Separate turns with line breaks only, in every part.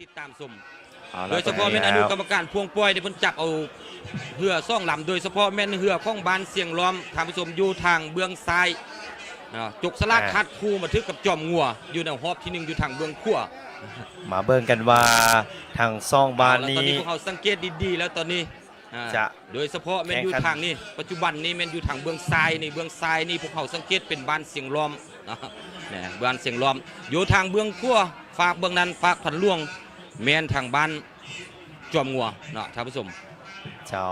ติดตามชมโดยเฉพาะแม่นอนุกรรมการพวงปล่อยที่เพิ่นจับเอาเหือซ่องลำโดยเฉพาะแม่นเหือของบ้านเสียงล้อมท่านผู้ชมอยู่ทางเบื้องซ้ายจกสลักคัดคู่มาทึกกับจอมงัวอยู่ในฮอบที่1อยู่ทางเบื้องขวา
มาเบิ่งกันว่าทางซ่องบ้านนี้
ตอนนี้พวกเขาสังเกตดีๆแล้วตอนนี้จะโดยเฉพาะแม่นอยู่ทางนี้ปัจจุบันนี้แม่นอยู่ทางเบื้องซ้ายนี่เบื้องซ้ายนี่พวกเขาสังเกตเป็นบ้านเสียงล้อมนะบ้านเสียงล้อมอยู่ทางเบื้องขวาฝากเบื้องนั้นฝากผันล่วงแม่นทางบ้านจอมงัวนะท่านผู้ชม
เจ้า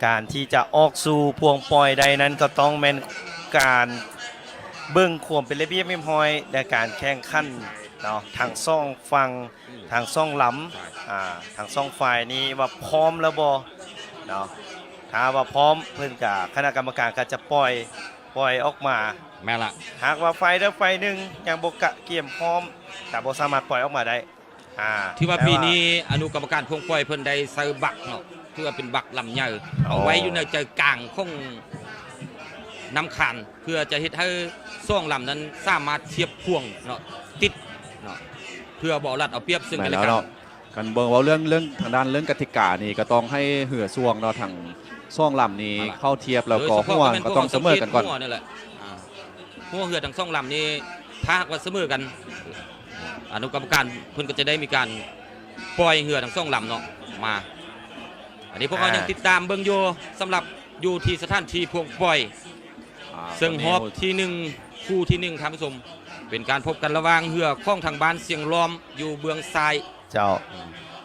การที่จะออกสู่พวงปล่อยใดนั้นก็ต้องแม่นการเบิ่งความเป็นระเบียบเรียบร้อยในการแข่งขันเนาะทางซ่องฟังทางซ่องล้ำทางซ่องฝ่ายนี้ว่าพร้อมแล้วบ่เนาะถ้าว่าพร้อมเพิ่นกับคณะกรรมการก็จะปล่อยออกมา
แม่ละ
หากว่าไฟใดไฟหนึ่งยังบ่กะเกี่ยมพร้อมแต่บ่สามารถปล่อยออกมาได้
ที่ว่าปีนี้อนุกรรมการพวงปล่อยเพิ่นได้ใส่บักเนาะที่ว่าเป็นบักลำใหญ่เอาไว้อยู่ในใจกลางของน้ำขันเพื่อจะเฮ็ดให้ซ่องลำนั้นสามารถเทียบพ่วงเนาะติดเนาะเพื่อบ่รัดเอาเปรียบซึ่งกันและ
กันเบิ่งว่าเรื่องทางด้านเรื่องกติกานี่ก็ต้องให้เหือซ่วงเนาะทางซ่องลำนี้เข้าเทียบแล้วก็หัวก็ต้องเสมอกันก่อน
นี่แหละหัวเหือทางซ่องลำนี้ถ้าว่าเสมอกันอนุกรรมการเพิ่นก็จะได้มีการปล่อยเหือทางซ่องลำเนาะมาอันนี้พวกเรายังติดตามเบิ่งอยู่สำหรับอยู่ที่สถานที่พวงปล่อยซึ่งฮอบที่1คู่ที่1ท่านผู้ชมเป็นการพบกันระหว่างเหือข้องทางบ้านเสียงล้อมอยู่เบื้องซ้าย
เจ้า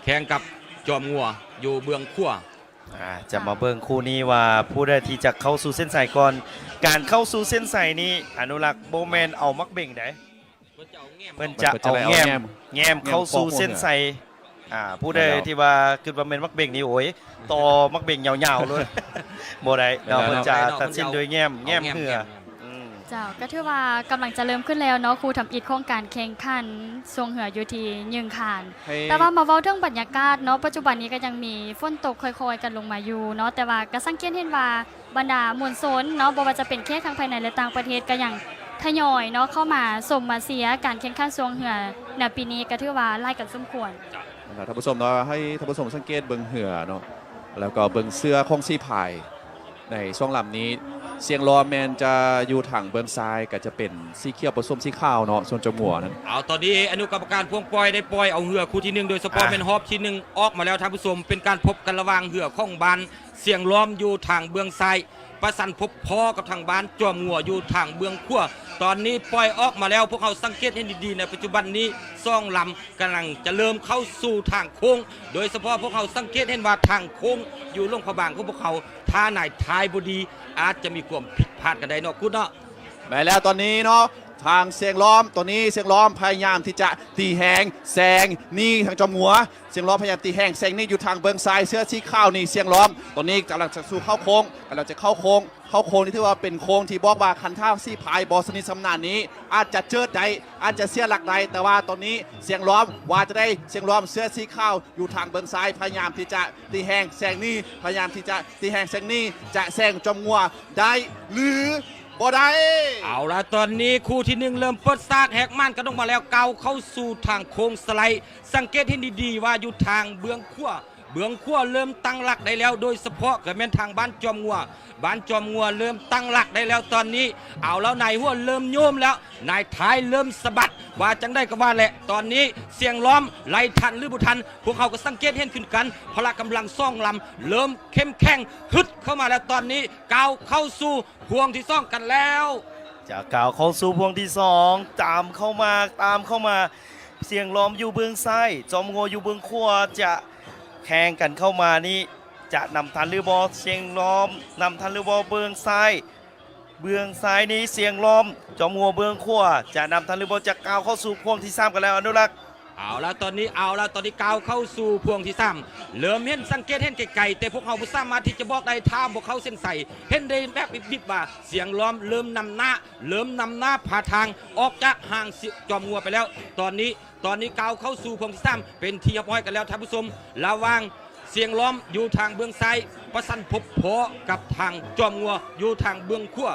แข่งกับจอมงัวอยู่เบื้องขวา
จะมาเบิ่งคู่นี้ว่าผู้ใดที่จะเข้าสู่เส้นชัยก่อนการเข้าสู่เส้นชัยนี้อนุรักษ์โบแมนเอามักเบ่งได้เพิ่นจะเอาแง้มเข้าสู่เส้นชัยผู้ใดที่ว่าคือว่าเป็นมักเบ่งนี่โอ้ยต่อมักเบ่งยาวๆเลยบ่ได้เราเพิ่นจะตัดสินโดยแง้มเหือ
เจ้าก็ถือว่ากำลังจะเริ่มขึ้นแล้วเนาะครูทำอิฐโครงการแข่งขันทรงเหืออยู่ที่ยึงคานแต่ว่ามาเว้าเรื่องบรรยากาศเนาะปัจจุบันนี้ก็ยังมีฝนตกค่อยๆกันลงมาอยู่เนาะแต่ว่าก็สังเกตเห็นว่าบรรดามวลชนเนาะบ่ว่าจะเป็นแค่ทางภายในและต่างประเทศก็ยังทยอยเนาะเข้ามาส่งมาเสียการแข่งขันทรงเหือในปีนี้ก็ถือว่าไล่กันสมควร
ท่านผู้ชมเนาะให้ท่านผู้ชมสังเกตเบิ่งเหือเนาะแล้วก็เบิ่งเสื้อของซีพายในช่วงลำนี้เสียงล้อแมนจะอยู่ทางเบื้องซ้ายก็จะเป็นสีเขียวผสมสีขาวเนาะส่วนจมูกนั้น
เอาตอนนี้อนุกรรมการพวงปล่อยได้ปล่อยเอาเหือคู่ที่1โดยเฉพาะเป็นฮอบที่1ออกมาแล้วท่านผู้ชมเป็นการพบกันระหว่างเหือของบ้านเสียงล้อมอยู่ทางเบื้องซ้ายประสันพบพ้อกับทางบ้านจอมงัวอยู่ทางเบื้องขวาตอนนี้ปล่อยออกมาแล้วพวกเขาสังเกตให้ดีๆในปัจจุบันนี้ซ่องลำกำลังจะเริ่มเข้าสู่ทางโค้งโดยเฉพาะพวกเขาสังเกตเห็นว่าทางโค้งอยู่ลงพระบางของพวกเขาท่าไหนท้ายบดีอาจจะมีความผิดพลาดกันได้เนาะคุณเนาะ
แม้แล้วตอนนี้เนาะทางเสียงล้อมตัวนี้เสียงล้อมพยายามที่จะตีแหงแซงนี่ทางจอมหัวเสียงล้อมพยายามตีแหงแซงนี่อยู่ทางเบื้องซ้ายเสื้อสีขาวนี่เสียงล้อมตัวนี้กำลังจะสู่เข้าโค้งกำลังจะเข้าโค้งนี่ที่ว่าเป็นโค้งที่บอกว่าคันท่าซี่พายบอสนิทสำนานนี้อาจจะเจิดใดอาจจะเสียหลักใดแต่ว่าตอนนี้เสียงล้อมว่าจะได้เสียงล้อมเสื้อสีขาวอยู่ทางเบื้องซ้ายพยายามที่จะตีแหงแซงนี่พยายามที่จะตีแหงแซงนี่จะแซงจอมหัวได้หรือบ่ได้
เอาละตอนนี้คู่ที่1เริ่มเปิดซากแหกม่านกระดงมาแล้วเกาเข้าสู่ทางโค้งสไลด์สังเกตให้ดีๆว่าอยู่ทางเบื้องขวาเริ่มตั้งหลักได้แล้วโดยเฉพาะกับแม่นทางบ้านจอมงัวเริ่มตั้งหลักได้แล้วตอนนี้เอาแล้วนายหัวเริ่มโยมแล้วนายท้ายเริ่มสะบัดว่าจังได้ก็ว่าแหละตอนนี้เสียงล้อมไล่ทันหรือบุทันพวกเขาก็สังเกตเห็นขึ้นกันพละกำลังซ่องลำเริ่มเข้มแข็งฮึดเข้ามาแล้วตอนนี้ก้าวเข้าสู่พวงที่ซ่องกันแล้ว
จะก้าวเข้าสู่พวงที่2ตามเข้ามาเสียงล้อมอยู่เบื้องซ้ายจอมงัวอยู่เบื้องขวาจะแข่งกันเข้ามานี่จะนำทันหรือบอเสียงล้อมนำทันหรือบอเบื้องซ้ายนี้เสียงล้อมจอมงัวเบื้องขวาจะนำทันหรือบอจะก้าวเข้าสู่พวงที่3กันแล้วอนุรักษ์
เอาละตอนนี้ก้าวเข้าสู่พวงที่3เริ่มเห็นสังเกตเห็นไกลๆแต่พวกเขาไม่สามารถที่จะบอกได้ท่าพวกเขาเส้นใสเห็นได้แบบบิบๆว่าเสียงล้อมเริ่มนำหน้าพาทางออกจากห่างจอมงัวไปแล้วตอนนี้ก้าวเข้าสู่พวงที่3เป็นที่เรียบร้อยกันแล้วท่านผู้ชมระวังเสียงล้อมอยู่ทางเบื้องซ้ายประสันพบพอกับทางจอมงัวอยู่ทางเบื้องขวา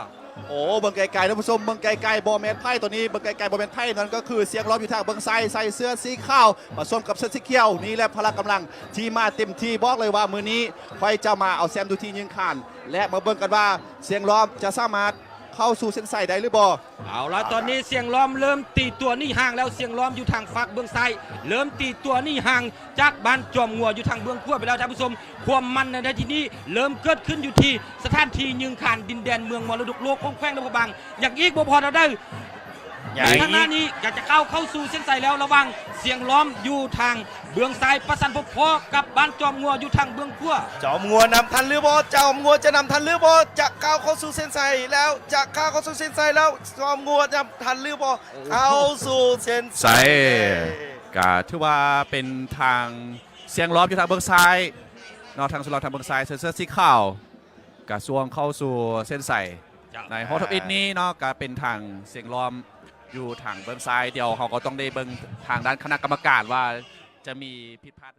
โอ้เบิ่งไกลๆท่านผู้ชมเบิ่งไกลๆบอแมนไพ่ตัวนี้เบิ่งไกลๆบอแมนไพ่นั่นก็คือเสียงล้อมอยู่ทางเบิ่งซ้ายใส่เสื้อสีขาวผสมกับเสื้อสีเขียวนี่แหละพละกำลังที่มาเต็มที่บอกเลยว่ามือนี้ไฟจะมาเอาแซมดูที่ยิงขานและมาเบิ่งกันว่าเสียงล้อมจะสามารถเข้าสู่เส้นชัยได้หรือบ่
เอาละตอนนี้เสียงล้อมเริ่มตีตัวนี่ห่างแล้วเสียงล้อมอยู่ทางฝักเบื้องซ้ายเริ่มตีตัวนี่ห่างจากบ้านจอมงัวอยู่ทางเบื้องขั้วไปแล้วท่านผู้ชมความมันในที่นี้เริ่มเกิดขึ้นอยู่ที่สถานที่ยิงขานดินแดนเมืองมรดกโลกของแขวงนครบางอย่างอีกบ่พอเราได้
อย่าง
ใน
อีก
ขณะนี้อยากจะเข้าสู่เส้นชัยแล้วระวังเสียงล้อมอยู่ทางเบื้องซ้ายประสันพอๆกับบ้านจอมงัวอยู่ทางเบื้องขั้ว
จอมงัวนำทันหรือบ่จอมงัวจะนำทันหรือบ่จะก้าวเข้าสู่เส้นชัยแล้วจะก้าวเข้าสู่เส้นชัยแล้วจอมงัวนำทันหรือบ่เข้าสู่เส้นชัย
ใช่ก็ถือว่าเป็นทางเสียงล้อมอยู่ทางเบื้องซ้ายนอกทางสุดทางเบื้องซ้ายเสื้อสีขาวกระทรวงเข้าสู่เส้นชัยในฮอตอิทนี้เนาะก็เป็นทางเสียงล้อมอยู่ทางเบื้องซ้ายเดียวเขาก็ต้องได้เบื้องทางด้านคณะกรรมการว่าจะมีผิดพลาด